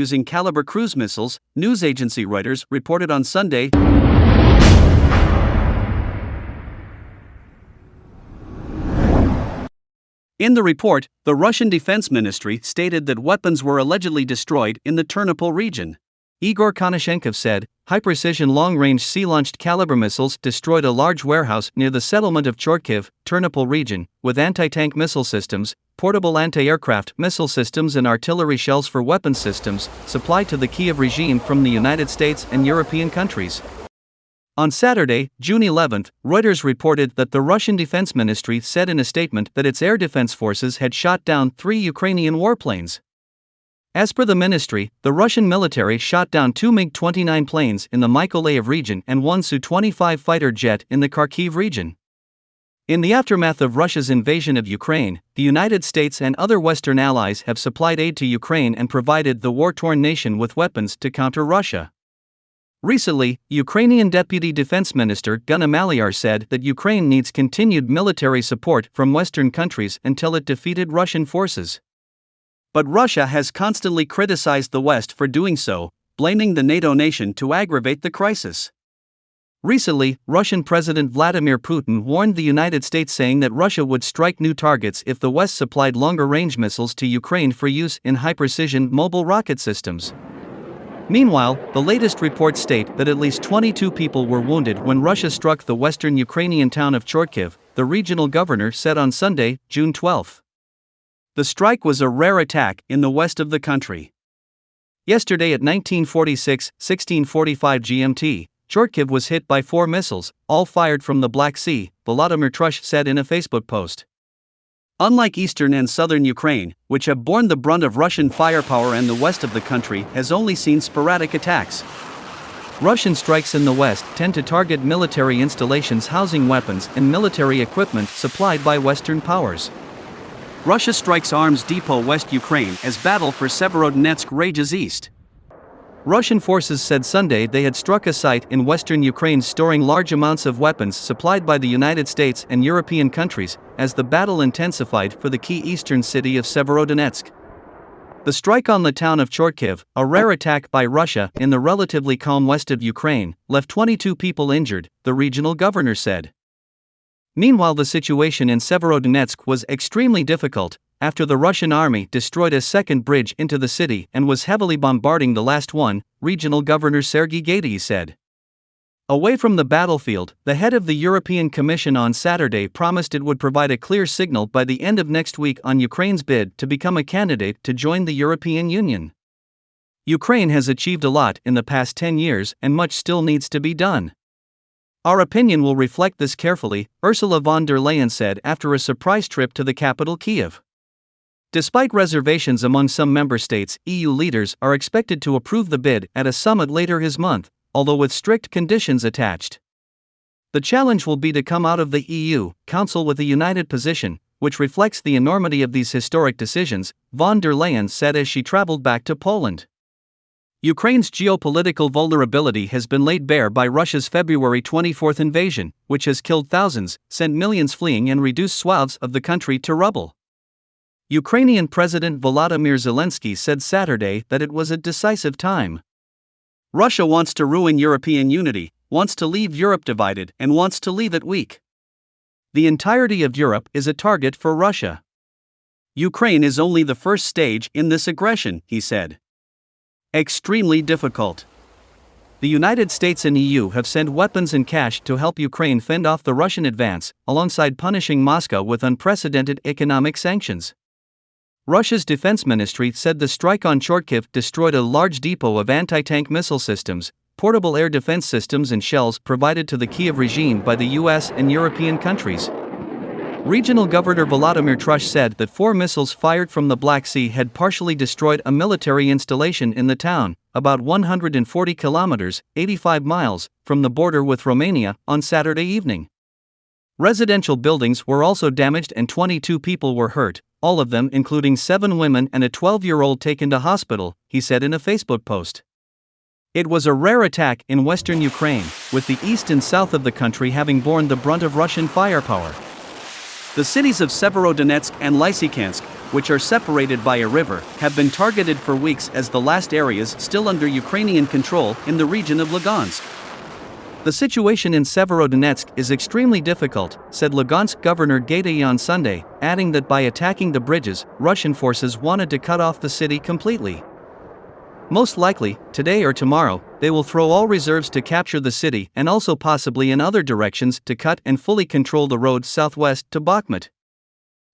using Caliber cruise missiles, news agency Reuters reported on Sunday. In the report, the Russian Defense Ministry stated that weapons were allegedly destroyed in the Ternopil region. Igor Konashenkov said, high-precision long-range sea-launched Caliber missiles destroyed a large warehouse near the settlement of Chortkiv, Ternopil region, with anti-tank missile systems, portable anti-aircraft missile systems and artillery shells for weapons systems, supplied to the Kiev regime from the United States and European countries. On Saturday, June 11, Reuters reported that the Russian Defense Ministry said in a statement that its air defense forces had shot down 3 Ukrainian warplanes. As per the ministry, the Russian military shot down 2 MiG-29 planes in the Mykolaiv region and 1 Su-25 fighter jet in the Kharkiv region. In the aftermath of Russia's invasion of Ukraine, the United States and other Western allies have supplied aid to Ukraine and provided the war-torn nation with weapons to counter Russia. Recently, Ukrainian Deputy Defense Minister Guna Maliar said that Ukraine needs continued military support from Western countries until it defeated Russian forces. But Russia has constantly criticized the West for doing so, blaming the NATO nation to aggravate the crisis. Recently, Russian President Vladimir Putin warned the United States, saying that Russia would strike new targets if the West supplied longer-range missiles to Ukraine for use in high-precision mobile rocket systems. Meanwhile, the latest reports state that at least 22 people were wounded when Russia struck the western Ukrainian town of Chortkiv, the regional governor said on Sunday, June 12. The strike was a rare attack in the west of the country. Yesterday at 16:45 GMT, Chortkiv was hit by 4 missiles, all fired from the Black Sea, Volodymyr Trush said in a Facebook post. Unlike eastern and southern Ukraine, which have borne the brunt of Russian firepower, and the west of the country has only seen sporadic attacks. Russian strikes in the west tend to target military installations housing weapons and military equipment supplied by Western powers. Russia strikes arms depot West Ukraine as battle for Severodonetsk rages east. Russian forces said Sunday they had struck a site in western Ukraine storing large amounts of weapons supplied by the United States and European countries, as the battle intensified for the key eastern city of Severodonetsk. The strike on the town of Chortkiv, a rare attack by Russia in the relatively calm west of Ukraine, left 22 people injured, the regional governor said. Meanwhile, the situation in Severodonetsk was extremely difficult, after the Russian army destroyed a second bridge into the city and was heavily bombarding the last one, regional governor Sergei Gaidai said. Away from the battlefield, the head of the European Commission on Saturday promised it would provide a clear signal by the end of next week on Ukraine's bid to become a candidate to join the European Union. Ukraine has achieved a lot in the past 10 years and much still needs to be done. Our opinion will reflect this carefully, Ursula von der Leyen said after a surprise trip to the capital Kiev. Despite reservations among some member states, EU leaders are expected to approve the bid at a summit later this month, although with strict conditions attached. The challenge will be to come out of the EU Council with a united position, which reflects the enormity of these historic decisions, von der Leyen said as she traveled back to Poland. Ukraine's geopolitical vulnerability has been laid bare by Russia's February 24 invasion, which has killed thousands, sent millions fleeing and reduced swaths of the country to rubble. Ukrainian President Volodymyr Zelensky said Saturday that it was a decisive time. Russia wants to ruin European unity, wants to leave Europe divided, and wants to leave it weak. The entirety of Europe is a target for Russia. Ukraine is only the first stage in this aggression, he said. Extremely difficult. The United States and EU have sent weapons and cash to help Ukraine fend off the Russian advance, alongside punishing Moscow with unprecedented economic sanctions. Russia's defense ministry said the strike on Chortkiv destroyed a large depot of anti-tank missile systems, portable air defense systems and shells provided to the Kiev regime by the US and European countries. Regional Governor Volodymyr Trush said that 4 missiles fired from the Black Sea had partially destroyed a military installation in the town, about 140 kilometers, 85 miles, from the border with Romania, on Saturday evening. Residential buildings were also damaged and 22 people were hurt, all of them including 7 women and a 12-year-old taken to hospital, he said in a Facebook post. It was a rare attack in western Ukraine, with the east and south of the country having borne the brunt of Russian firepower. The cities of Severodonetsk and Lysychansk, which are separated by a river, have been targeted for weeks as the last areas still under Ukrainian control in the region of Lugansk. The situation in Severodonetsk is extremely difficult, said Lugansk Governor Gaiday on Sunday, adding that by attacking the bridges, Russian forces wanted to cut off the city completely. Most likely, today or tomorrow, they will throw all reserves to capture the city and also possibly in other directions to cut and fully control the road southwest to Bakhmut.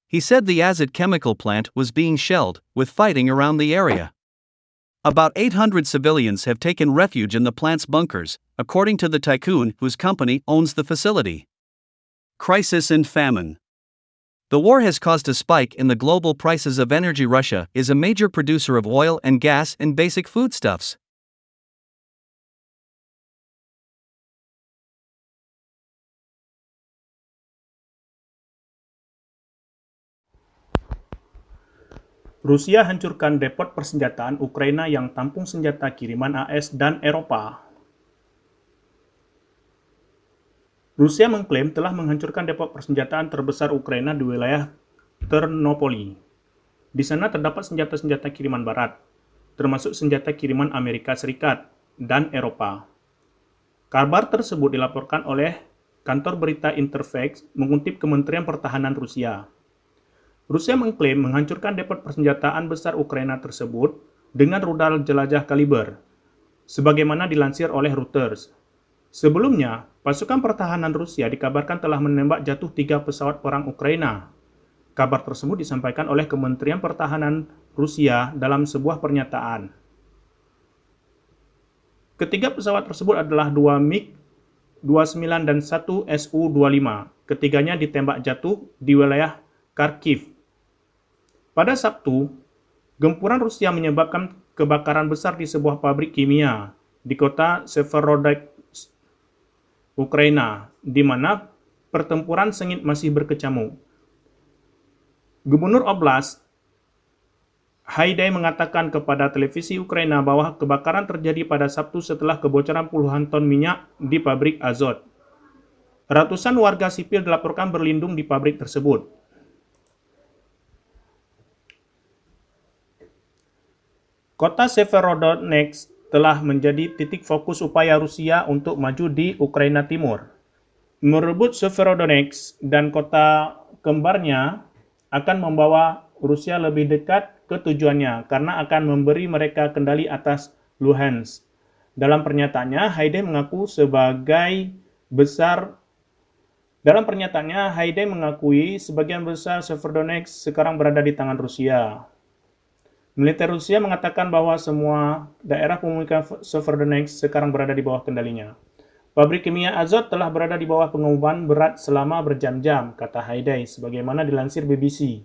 He said the Azot chemical plant was being shelled, with fighting around the area. About 800 civilians have taken refuge in the plant's bunkers, according to the tycoon whose company owns the facility. Crisis and famine. The war has caused a spike in the global prices of energy. Russia is a major producer of oil and gas and basic foodstuffs. Rusia hancurkan depot persenjataan Ukraina yang tampung senjata kiriman AS dan Eropa. Rusia mengklaim telah menghancurkan depot persenjataan terbesar Ukraina di wilayah Ternopoli. Di sana terdapat senjata-senjata kiriman Barat, termasuk senjata kiriman Amerika Serikat dan Eropa. Kabar tersebut dilaporkan oleh kantor berita Interfax mengutip Kementerian Pertahanan Rusia. Rusia mengklaim menghancurkan depot persenjataan besar Ukraina tersebut dengan rudal jelajah kaliber, sebagaimana dilansir oleh Reuters. Sebelumnya, pasukan pertahanan Rusia dikabarkan telah menembak jatuh 3 pesawat perang Ukraina. Kabar tersebut disampaikan oleh Kementerian Pertahanan Rusia dalam sebuah pernyataan. Ketiga pesawat tersebut adalah 2 MiG-29 dan 1 Su-25. Ketiganya ditembak jatuh di wilayah Kharkiv. Pada Sabtu, gempuran Rusia menyebabkan kebakaran besar di sebuah pabrik kimia di kota Severodonetsk, Ukraina, di mana pertempuran sengit masih berkecamuk. Gubernur Oblast Haidai mengatakan kepada televisi Ukraina bahwa kebakaran terjadi pada Sabtu setelah kebocoran puluhan ton minyak di pabrik Azot. Ratusan warga sipil dilaporkan berlindung di pabrik tersebut. Kota Severodonetsk telah menjadi titik fokus upaya Rusia untuk maju di Ukraina Timur. Merebut Severodonetsk dan kota kembarnya akan membawa Rusia lebih dekat ke tujuannya karena akan memberi mereka kendali atas Luhansk. Dalam pernyataannya, Haidai mengakui sebagian besar Severodonetsk sekarang berada di tangan Rusia. Militer Rusia mengatakan bahwa semua daerah pemilikan Severodonetsk sekarang berada di bawah kendalinya. Pabrik kimia Azot telah berada di bawah pengumuman berat selama berjam-jam, kata Haidai, sebagaimana dilansir BBC.